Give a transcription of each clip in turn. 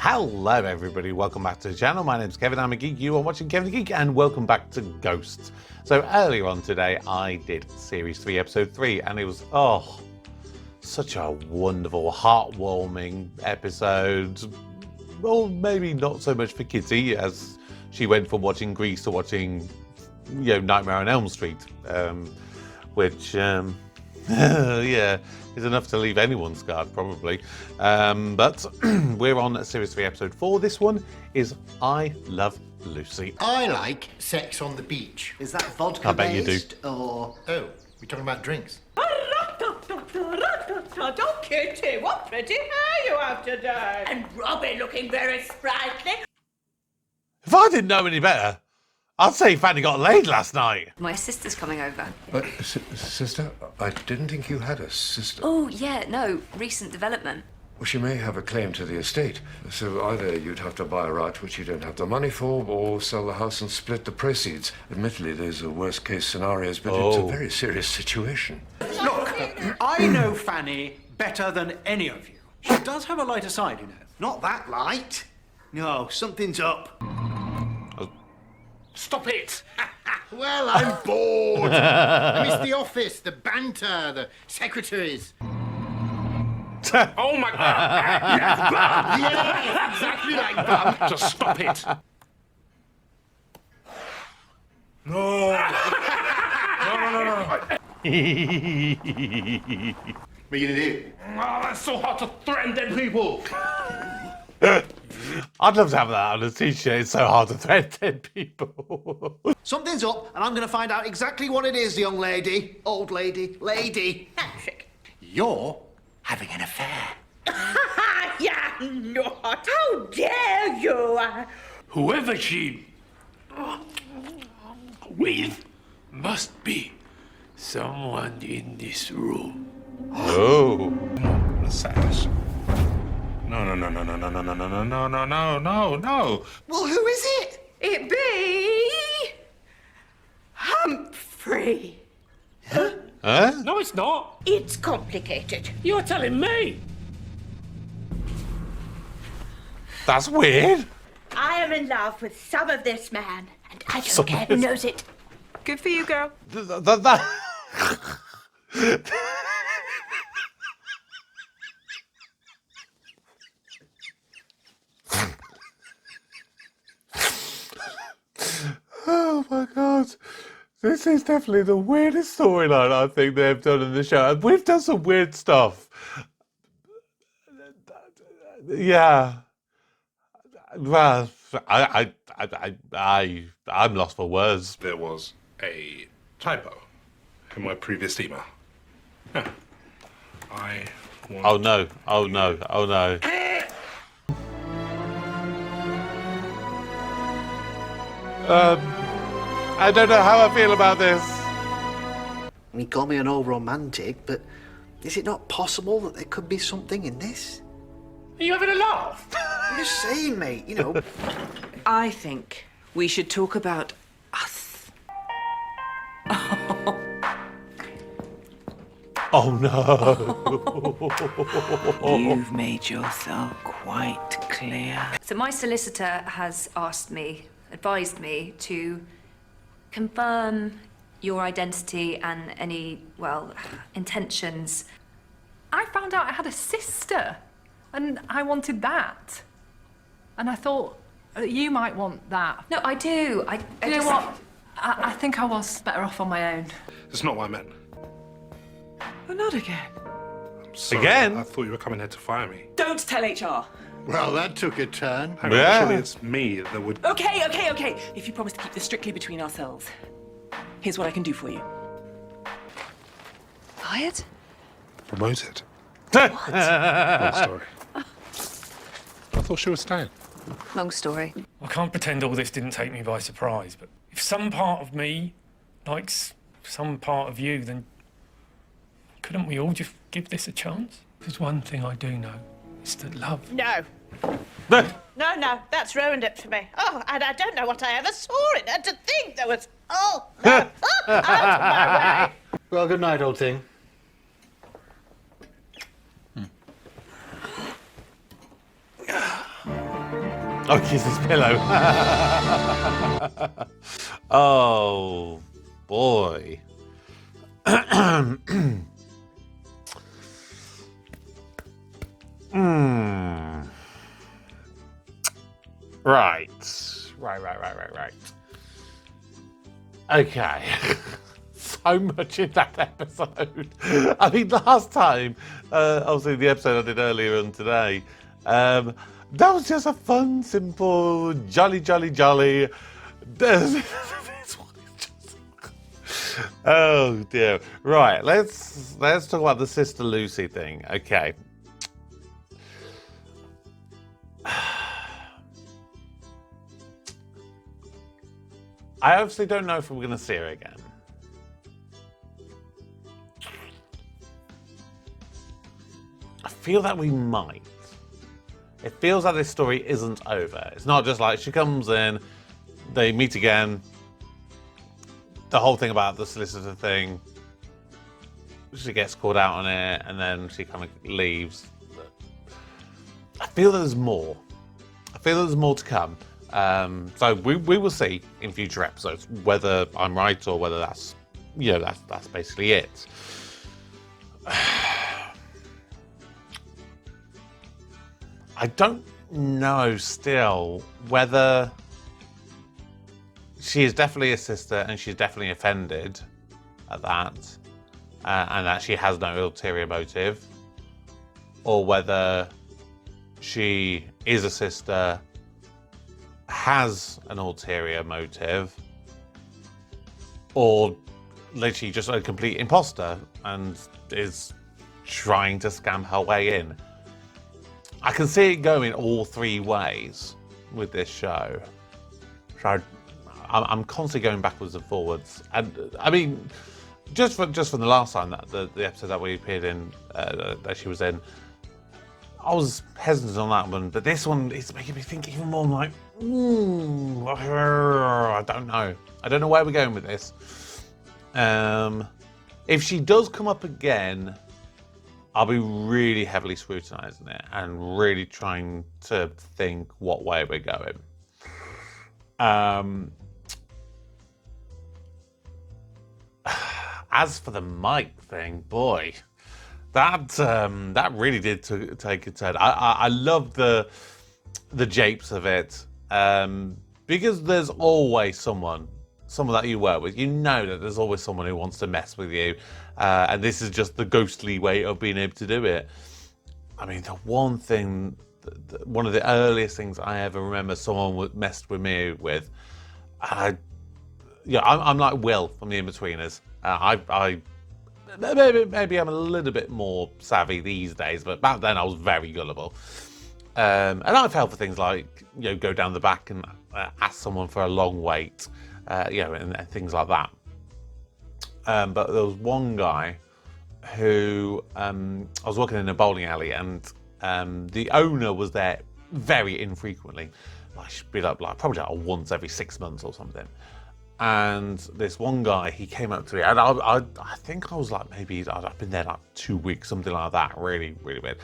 Hello everybody, welcome back to the channel. My name's Kevin, I'm a geek, you are watching Kevin the Geek, and welcome back to Ghosts. So earlier on today I did Series 3 Episode 3 and it was, such a wonderful, heartwarming episode. Well, maybe not so much for Kitty, as she went from watching Grease to watching, Nightmare on Elm Street, which, yeah, is enough to leave anyone scarred, probably. But we're on Series 3, Episode 4. This one is I Love Lucy. I like Sex on the Beach. Is that vodka I bet you do. based or... Oh, we're talking about drinks. Oh, Kitty, what pretty hair you have today. And Robbie looking very sprightly. If I didn't know any better, I'd say Fanny got laid last night. My sister's coming over. Sister? I didn't think you had a sister. Oh, yeah, no, recent development. Well, she may have a claim to the estate. So either you'd have to buy a right which you don't have the money for, or sell the house and split the proceeds. Admittedly, those are worst-case scenarios, but it's a very serious situation. Look, I know Fanny better than any of you. She does have a lighter side, you know. Not that light. No, something's up. Stop it! Well, I'm bored. I miss the office, the banter, the secretaries. Oh my God! Yeah, exactly like that. Just stop it! No! What are you gonna do? Oh, that's so hard to threaten dead people. I'd love to have that on a t-shirt. It's so hard to thread dead people. Something's up, and I'm going to find out exactly what it is, young lady. Old lady. Lady. Patrick. You're having an affair. Yeah, not. How dare you? Whoever she with must be someone in this room. Oh. Sass. No. Well, who is it? It be Humphrey. Huh? No, it's not. It's complicated. You're telling me. That's weird. I am in love with some of this man, and I don't care who knows it. Good for you, girl. Oh my God. This is definitely the weirdest storyline I think they've done in the show. And we've done some weird stuff. Yeah. Well, I'm lost for words. There was a typo in my previous email. Yeah. Oh no. I don't know how I feel about this. He called me an old romantic, but is it not possible that there could be something in this? Are you having a laugh? I'm just saying, mate, you know. I think we should talk about us. Oh no. You've made yourself quite clear. So my solicitor has advised me to confirm your identity and any, intentions. I found out I had a sister, and I wanted that. And I thought you might want that. No, I do. You know what? I think I was better off on my own. That's not what I meant. Oh, not again. I'm sorry. Again? I thought you were coming here to fire me. Don't tell HR. Well, that took a turn. Hang on, Yeah. Actually, it's me that would... Okay. If you promise to keep this strictly between ourselves, here's what I can do for you. Fired? Promoted. Long story. I thought she was staying. Long story. I can't pretend all this didn't take me by surprise, but if some part of me likes some part of you, then couldn't we all just give this a chance? There's one thing I do know, it's that love. No. No, that's ruined it for me. Oh, and I don't know what I ever saw in her to think there was... Oh, no. Oh, out of my way. Well, good night, old thing. Oh, kiss his pillow. Oh, boy. Right. Okay. So much in that episode. I mean, last time, obviously the episode I did earlier on today, that was just a fun, simple, jolly. Oh dear. Right, let's talk about the Sister Lucy thing. Okay. I obviously don't know if we're going to see her again. I feel that we might. It feels like this story isn't over. It's not just like she comes in, they meet again, the whole thing about the solicitor thing, she gets called out on it, and then she kind of leaves. I feel there's more. I feel there's more to come. So we will see in future episodes whether I'm right or whether that's, you know, that's basically it. I don't know still whether she is definitely a sister and she's definitely offended at that, and that she has no ulterior motive, or whether she is a sister, has an ulterior motive, or literally just a complete imposter and is trying to scam her way in. I can see it going all three ways with this show. So I'm constantly going backwards and forwards. And I mean, just from the last time, that the episode that we appeared in, that she was in, I was hesitant on that one, but this one is making me think even more. I'm like, I don't know. I don't know where we're going with this. If she does come up again, I'll be really heavily scrutinising it and really trying to think what way we're going. As for the Mike thing, boy, that really did take a turn. I love the japes of it, because there's always someone that you work with. You know that there's always someone who wants to mess with you, and this is just the ghostly way of being able to do it. I mean, the one thing, one of the earliest things I ever remember someone messed with me with, I'm like Will from The Inbetweeners. Maybe I'm a little bit more savvy these days, but back then I was very gullible. And I fell for things like, go down the back and ask someone for a long wait, and things like that. But there was one guy who, I was working in a bowling alley, and the owner was there very infrequently. Like, she'd be probably once every 6 months or something. And this one guy, he came up to me, and I think I was like, maybe I'd been there like 2 weeks, something like that, really, really weird.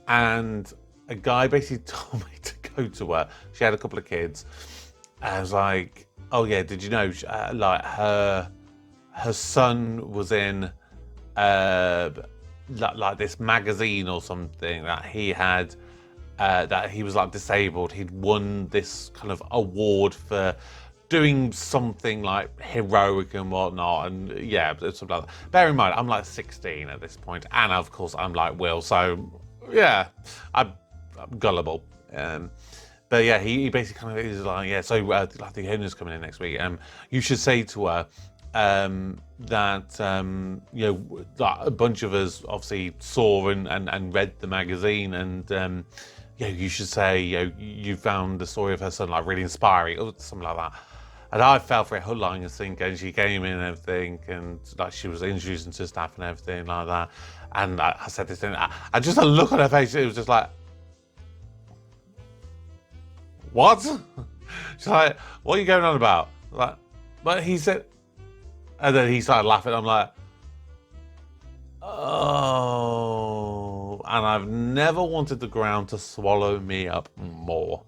And a guy basically told me to go to her. She had a couple of kids. And I was like, oh yeah, did you know, like her son was in like this magazine or something that he had, that he was like disabled. He'd won this kind of award for doing something like heroic and whatnot, and yeah, something like that. Bear in mind, I'm like 16 at this point, and of course I'm like Will, so yeah, I'm gullible. But yeah, he basically kind of is like, yeah, so like the owner's coming in next week. You should say to her that that a bunch of us obviously saw and read the magazine, and you should say you found the story of her son like really inspiring, or something like that. And I fell for it, hook, line, and sinker, and she came in and everything, and like she was introducing to staff and everything like that. And I said this thing, I just a look on her face, it was just like, what? She's like, what are you going on about? Like, but he said, and then he started laughing. I'm like, oh, and I've never wanted the ground to swallow me up more.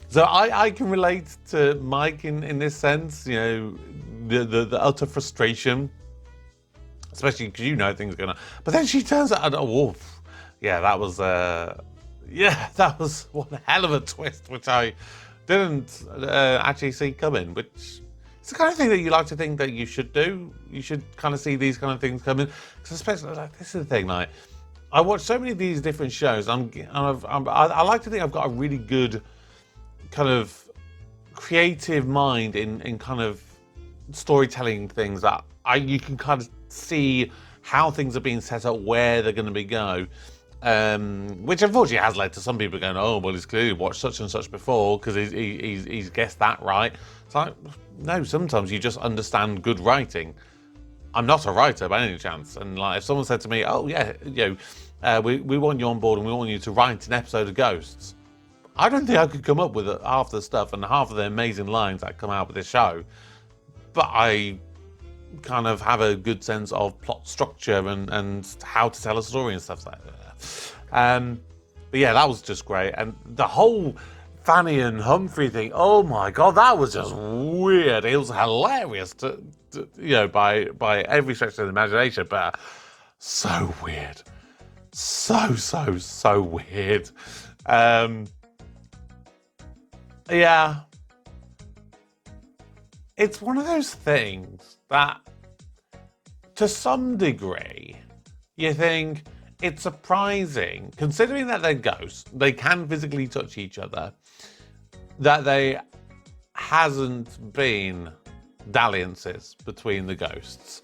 So I can relate to Mike in this sense, you know, the utter frustration, especially because you know things are going on. But then she turns out, oh, yeah, that was one hell of a twist, which I didn't actually see coming, which it's the kind of thing that you like to think that you should do. You should kind of see these kind of things coming. Because especially, like, this is the thing, like, I watch so many of these different shows. I like to think I've got a really good kind of creative mind in kind of storytelling things that you can kind of see how things are being set up, where they're going to be go. Which unfortunately has led to some people going, oh, well, he's clearly watched such and such before because he's guessed that right. It's like, no, sometimes you just understand good writing. I'm not a writer by any chance. And like, if someone said to me, oh, yeah, you know, we want you on board and we want you to write an episode of Ghosts, I don't think I could come up with half the stuff and half of the amazing lines that come out with this show. But I kind of have a good sense of plot structure and how to tell a story and stuff like that. But yeah, that was just great. And the whole Fanny and Humphrey thing, oh my God, that was just weird. It was hilarious to you know, by every stretch of the imagination, but so weird. So weird. Yeah. It's one of those things that, to some degree, you think it's surprising, considering that they're ghosts, they can physically touch each other, that they hasn't been dalliances between the ghosts.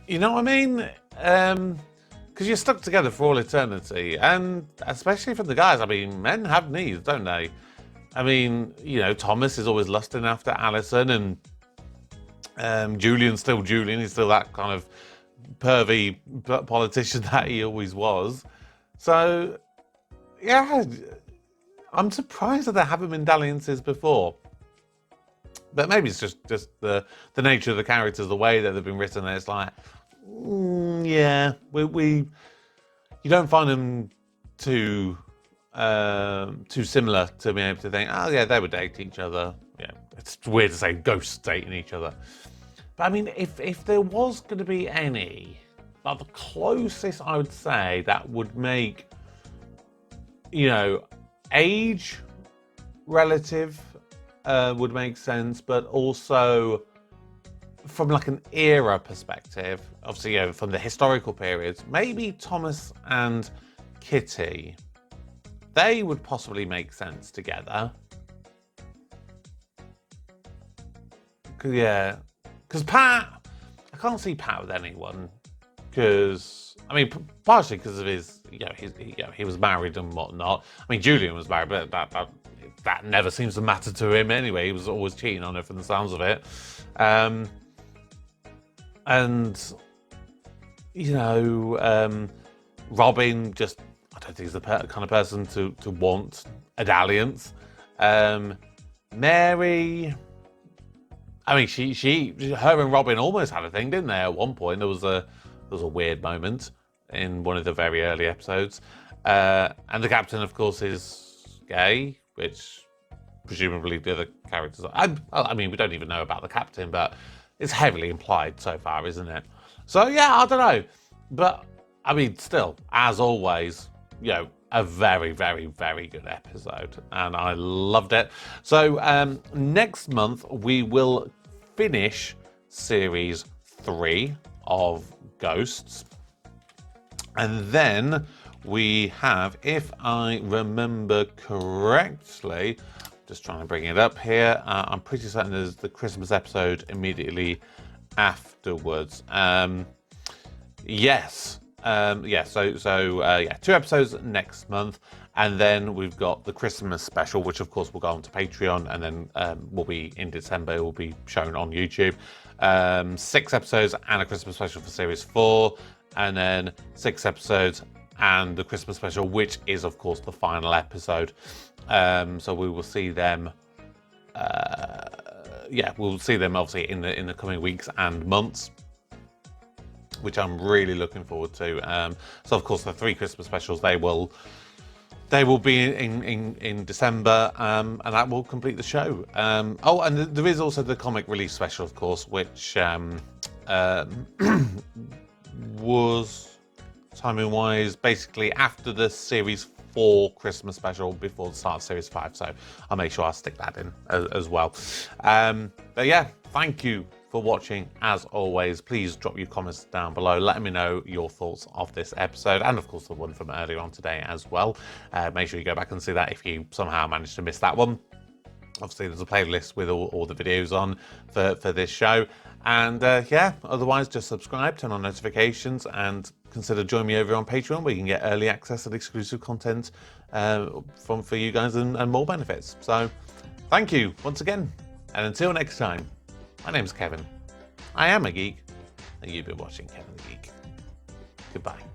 You know what I mean? Because you're stuck together for all eternity, and especially for the guys, I mean, men have needs, don't they? I mean, you know, Thomas is always lusting after Alison, and Julian's still Julian. He's still that kind of pervy politician that he always was. So, yeah, I'm surprised that there haven't been dalliances before. But maybe it's just the nature of the characters, the way that they've been written. That it's like, yeah, you don't find them too similar to be able to think, oh yeah, they would date each other. Yeah, it's weird to say ghosts dating each other. But I mean, if there was going to be any, like the closest I would say that would make, you know, age relative would make sense, but also from like an era perspective, obviously, you know, from the historical periods, maybe Thomas and Kitty, they would possibly make sense together. Yeah, because Pat, I can't see Pat with anyone. Because I mean, partially because of his, he was married and whatnot. I mean, Julian was married, but that never seems to matter to him anyway. He was always cheating on her from the sounds of it. And you know, Robin just, I don't think he's the kind of person to want a dalliance. Mary, I mean, her and Robin almost had a thing, didn't they? At one point, there was a weird moment in one of the very early episodes. And the captain, of course, is gay, which presumably the other characters are. I mean, we don't even know about the captain, but it's heavily implied so far, isn't it? So yeah, I don't know. But I mean, still, as always, you know, a very, very, very good episode, and I loved it. So next month we will finish series 3 of Ghosts, and then we have, if I remember correctly, just trying to bring it up here, I'm pretty certain there's the Christmas episode immediately afterwards. Yes. Yeah, so 2 episodes next month, and then we've got the Christmas special, which of course will go on to Patreon, and then will be in December. It will be shown on YouTube. 6 episodes and a Christmas special for series 4, and then 6 episodes and the Christmas special, which is of course the final episode. So we will see them. We'll see them obviously in the coming weeks and months. which I'm really looking forward to. So of course the 3 Christmas specials, they will be in December, and that will complete the show. Oh, and there is also the comic release special, of course, which was timing-wise basically after the Series 4 Christmas special, before the start of Series 5. So I'll make sure I'll stick that in as well. But yeah, thank you for watching. As always, please drop your comments down below. Let me know your thoughts of this episode, and of course the one from earlier on today as well. Make sure you go back and see that if you somehow managed to miss that one. Obviously there's a playlist with all the videos on for this show. And yeah, otherwise just subscribe, turn on notifications, and consider joining me over on Patreon, where you can get early access and exclusive content for you guys, and more benefits. So thank you once again, and until next time, my name's Kevin. I am a geek, and you've been watching Kevin the Geek. Goodbye.